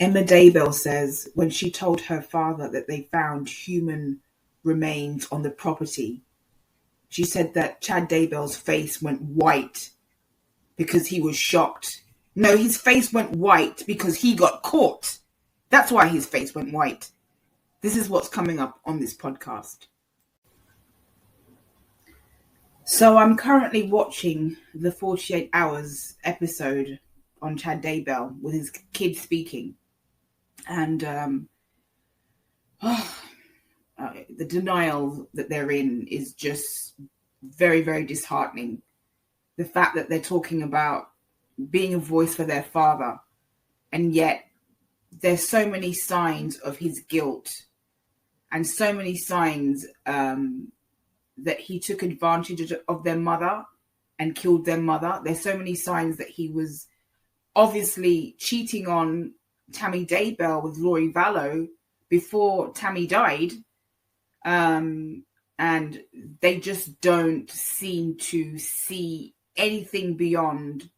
Emma Daybell says when she told her father that they found human remains on the property, she said that Chad Daybell's face went white because he was shocked. No, his face went white because he got caught. That's why his face went white. This is what's coming up on this podcast. So I'm currently watching the 48 Hours episode on Chad Daybell with his kid speaking. And the denial that they're in is just very, very disheartening. The fact that they're talking about being a voice for their father, and yet there's so many signs of his guilt and so many signs that he took advantage of their mother and killed their mother. There's so many signs that he was obviously cheating on Tammy Daybell with Lori Vallow before Tammy died. And they just don't seem to see anything beyond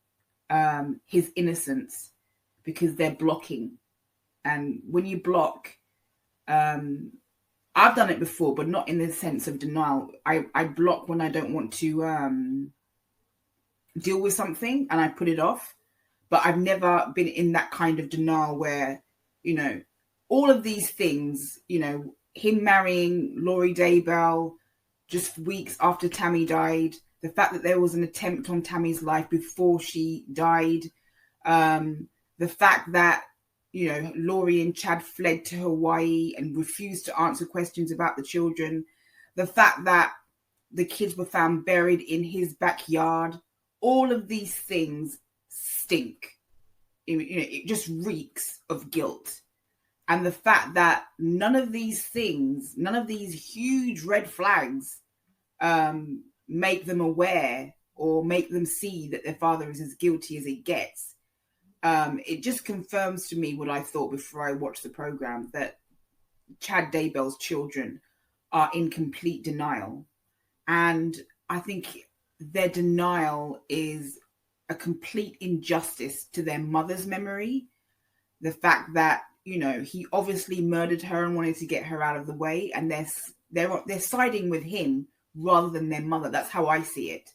his innocence because they're blocking. And when you block, I've done it before, but not in the sense of denial. I block when I don't want to deal with something and I put it off. But I've never been in that kind of denial where, all of these things, him marrying Lori Daybell just weeks after Tammy died, the fact that there was an attempt on Tammy's life before she died, the fact that Lori and Chad fled to Hawaii and refused to answer questions about the children. The fact that the kids were found buried in his backyard. All of these things stink. It just reeks of guilt. And the fact that none of these things, none of these huge red flags make them aware or make them see that their father is as guilty as it gets. It just confirms to me what I thought before I watched the program, that Chad Daybell's children are in complete denial. And I think their denial is a complete injustice to their mother's memory. The fact that, he obviously murdered her and wanted to get her out of the way. And they're siding with him rather than their mother. That's how I see it.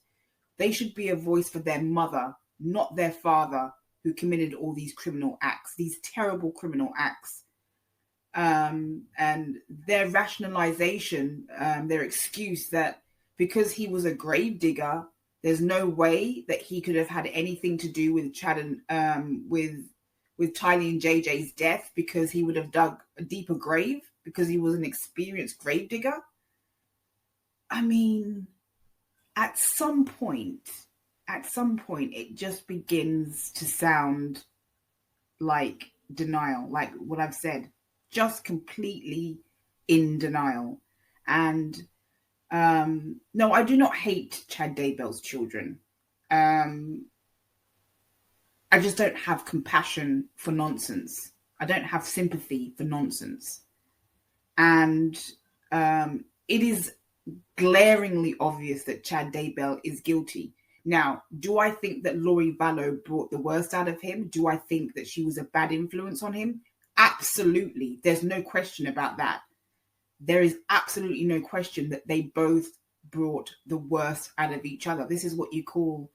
They should be a voice for their mother, not their father, who committed all these criminal acts, these terrible criminal acts. And their rationalization, their excuse that because he was a grave digger, there's no way that he could have had anything to do with Chad and with Tylee and JJ's death, because he would have dug a deeper grave because he was an experienced grave digger. I mean, at some point, it just begins to sound like denial, like what I've said, just completely in denial. And no, I do not hate Chad Daybell's children. I just don't have compassion for nonsense. I don't have sympathy for nonsense. And it is glaringly obvious that Chad Daybell is guilty. Now, do I think that Lori Vallow brought the worst out of him? Do I think that she was a bad influence on him? Absolutely. There's no question about that. There is absolutely no question that they both brought the worst out of each other. This is what you call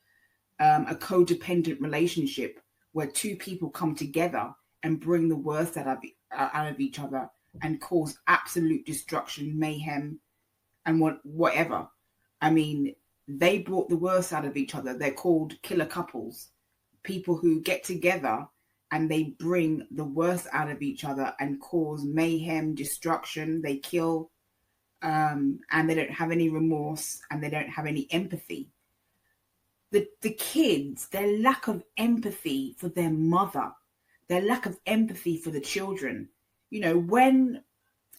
a codependent relationship, where two people come together and bring the worst out of each other and cause absolute destruction, mayhem, and whatever. I mean, they brought the worst out of each other. They're called killer couples, people who get together and they bring the worst out of each other and cause mayhem, destruction. They kill, and they don't have any remorse and they don't have any empathy. The kids, their lack of empathy for their mother, their lack of empathy for the children. When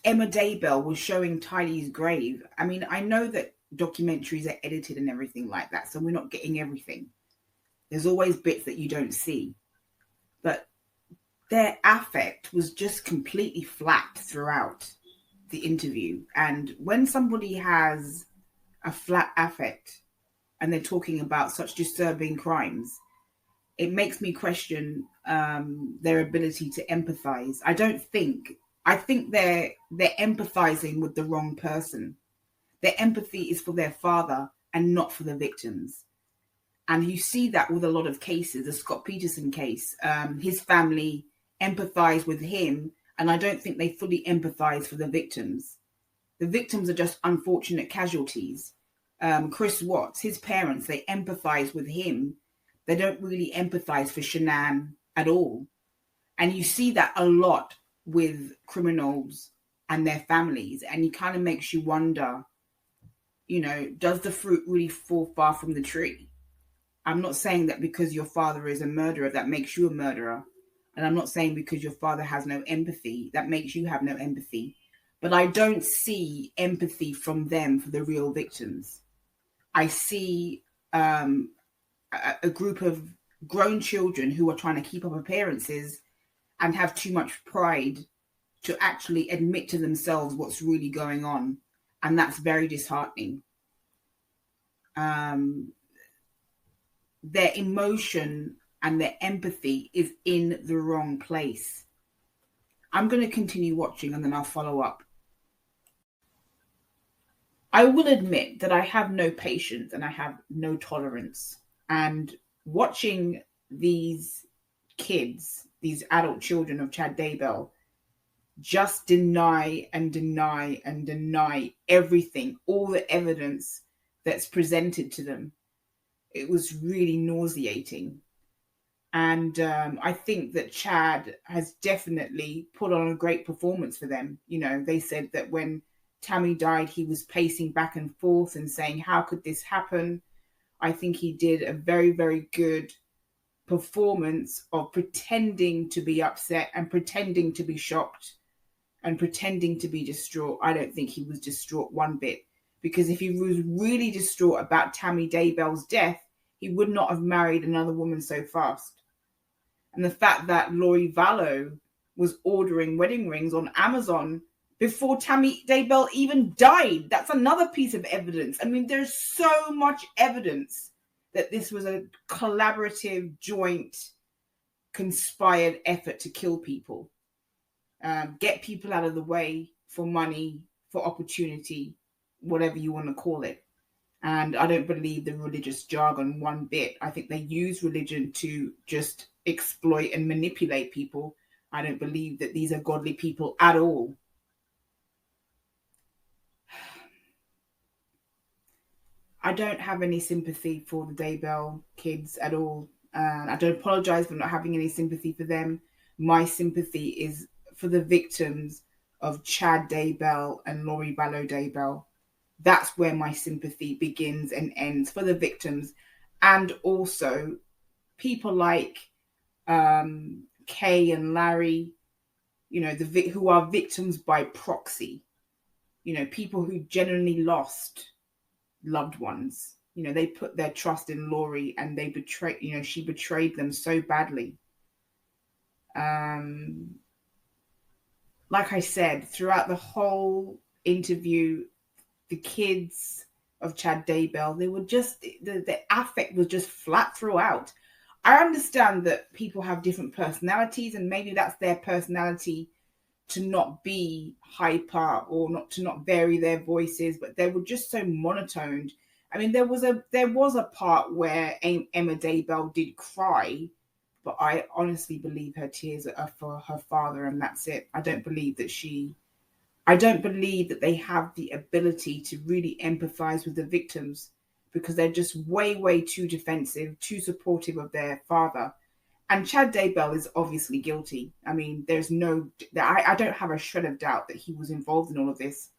Emma Daybell was showing Tylee's grave, I mean, I know that documentaries are edited and everything like that, so we're not getting everything. There's always bits that you don't see. But their affect was just completely flat throughout the interview. And when somebody has a flat affect and they're talking about such disturbing crimes, it makes me question their ability to empathize. I think they're empathizing with the wrong person. Their empathy is for their father and not for the victims. And you see that with a lot of cases. The Scott Peterson case, his family empathize with him, and I don't think they fully empathize for the victims. The victims are just unfortunate casualties. Chris Watts, his parents, they empathize with him. They don't really empathize for Shanann at all. And you see that a lot with criminals and their families. And it kind of makes you wonder, does the fruit really fall far from the tree? I'm not saying that because your father is a murderer, that makes you a murderer. And I'm not saying because your father has no empathy, that makes you have no empathy. But I don't see empathy from them for the real victims. I see a group of grown children who are trying to keep up appearances and have too much pride to actually admit to themselves what's really going on. And that's very disheartening. Their emotion and their empathy is in the wrong place. I'm going to continue watching and then I'll follow up. I will admit that I have no patience and I have no tolerance. And watching these kids, these adult children of Chad Daybell, just deny and deny and deny everything, all the evidence that's presented to them, it was really nauseating. And I think that Chad has definitely put on a great performance for them. They said that when Tammy died, he was pacing back and forth and saying, how could this happen? I think he did a very, very good performance of pretending to be upset and pretending to be shocked and pretending to be distraught. I don't think he was distraught one bit, because if he was really distraught about Tammy Daybell's death, he would not have married another woman so fast. And the fact that Lori Vallow was ordering wedding rings on Amazon before Tammy Daybell even died, that's another piece of evidence. I mean, there's so much evidence that this was a collaborative, joint, conspired effort to kill people, get people out of the way for money, for opportunity, whatever you want to call it. And I don't believe the religious jargon one bit. I think they use religion to just exploit and manipulate people. I don't believe that these are godly people at all. I don't have any sympathy for the Daybell kids at all. I don't apologize for not having any sympathy for them. My sympathy is for the victims of Chad Daybell and Lori Vallow Daybell. That's where my sympathy begins and ends, for the victims. And also people like Kay and Larry, who are victims by proxy. People who genuinely lost loved ones. They put their trust in Lori and they betrayed, she betrayed them so badly. Like I said, throughout the whole interview, the kids of Chad Daybell, they were just, the affect was just flat throughout. I understand that people have different personalities and maybe that's their personality to not be hyper or to not vary their voices, but they were just so monotoned. I mean, there was a part where Emma Daybell did cry, but I honestly believe her tears are for her father and that's it. I don't believe that they have the ability to really empathize with the victims, because they're just way, way too defensive, too supportive of their father. And Chad Daybell is obviously guilty. I mean, I don't have a shred of doubt that he was involved in all of this.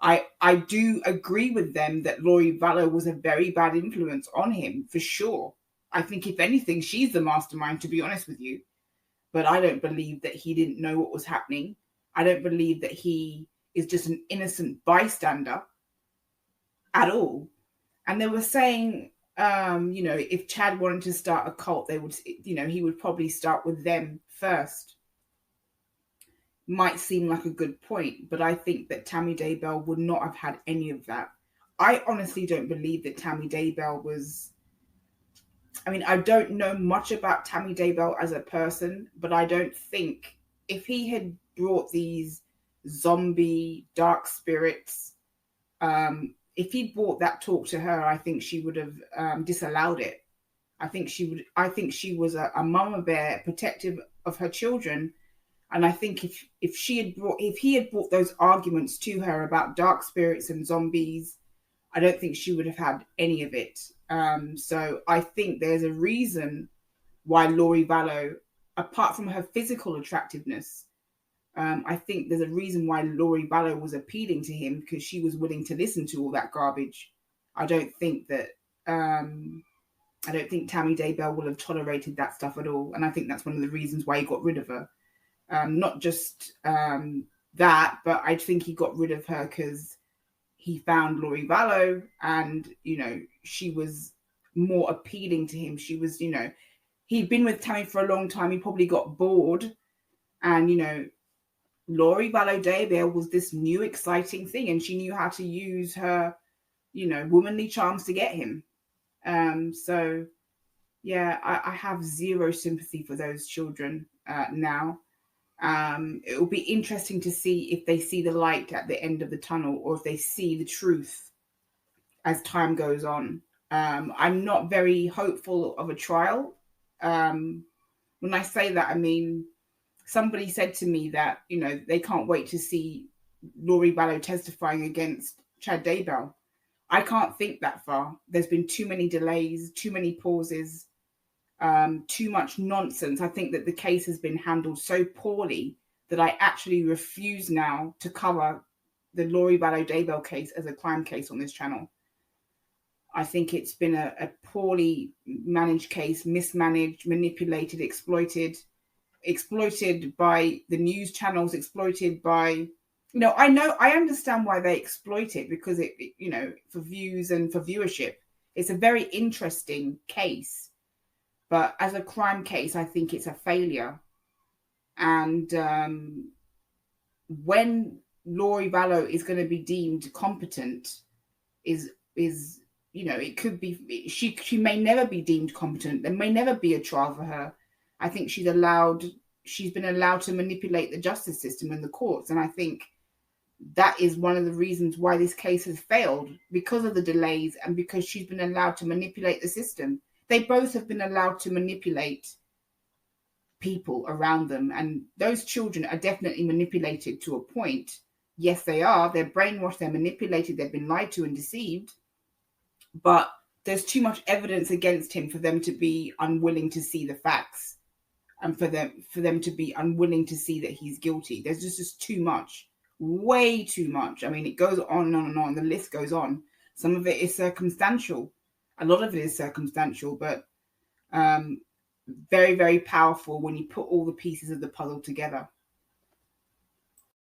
I do agree with them that Lori Vallow was a very bad influence on him, for sure. I think if anything, she's the mastermind, to be honest with you. But I don't believe that he didn't know what was happening. I don't believe that he is just an innocent bystander at all. And they were saying, if Chad wanted to start a cult, they would, he would probably start with them first. Might seem like a good point, but I think that Tammy Daybell would not have had any of that. I honestly don't believe that Tammy Daybell was I mean, I don't know much about Tammy Daybell as a person, but I don't think if he had brought these zombie dark spirits, if he'd brought that talk to her, I think she would have disallowed it. I think she would. I think she was a mama bear, protective of her children, and I think if he had brought those arguments to her about dark spirits and zombies, I don't think she would have had any of it. So I think there's a reason why Lori Vallow, apart from her physical attractiveness, I think there's a reason why Lori Vallow was appealing to him, because she was willing to listen to all that garbage. I don't think Tammy Daybell will have tolerated that stuff at all, and I think that's one of the reasons why he got rid of her. Not just that, but I think he got rid of her because he found Lori Vallow, and she was more appealing to him. She was, he'd been with Tammy for a long time. He probably got bored, and Lori Vallow Daybell was this new exciting thing, and she knew how to use her, womanly charms to get him. So yeah, I have zero sympathy for those children now. It will be interesting to see if they see the light at the end of the tunnel, or if they see the truth as time goes on. I'm not very hopeful of a trial. When I say that, I mean, somebody said to me that, they can't wait to see Lori Vallow testifying against Chad Daybell. I can't think that far. There's been too many delays, too many pauses, too much nonsense. I think that the case has been handled so poorly that I actually refuse now to cover the Lori Vallow Daybell case as a crime case on this channel. I think it's been a poorly managed case, mismanaged, manipulated, exploited by the news channels, exploited by, I understand why they exploit it, because it for views and for viewership. It's a very interesting case. But as a crime case, I think it's a failure. And when Lori Vallow is going to be deemed competent, is it could be she may never be deemed competent. There may never be a trial for her. I think she's been allowed to manipulate the justice system and the courts, and I think that is one of the reasons why this case has failed, because of the delays and because she's been allowed to manipulate the system. They both have been allowed to manipulate people around them, and those children are definitely manipulated to a point. Yes, they are. They're brainwashed, they're manipulated, they've been lied to and deceived. But there's too much evidence against him for them to be unwilling to see the facts, and for them to be unwilling to see that he's guilty. There's just too much, way too much. I mean, it goes on and on and on. The list goes on. Some of it is circumstantial. A lot of it is circumstantial, but very, very powerful when you put all the pieces of the puzzle together.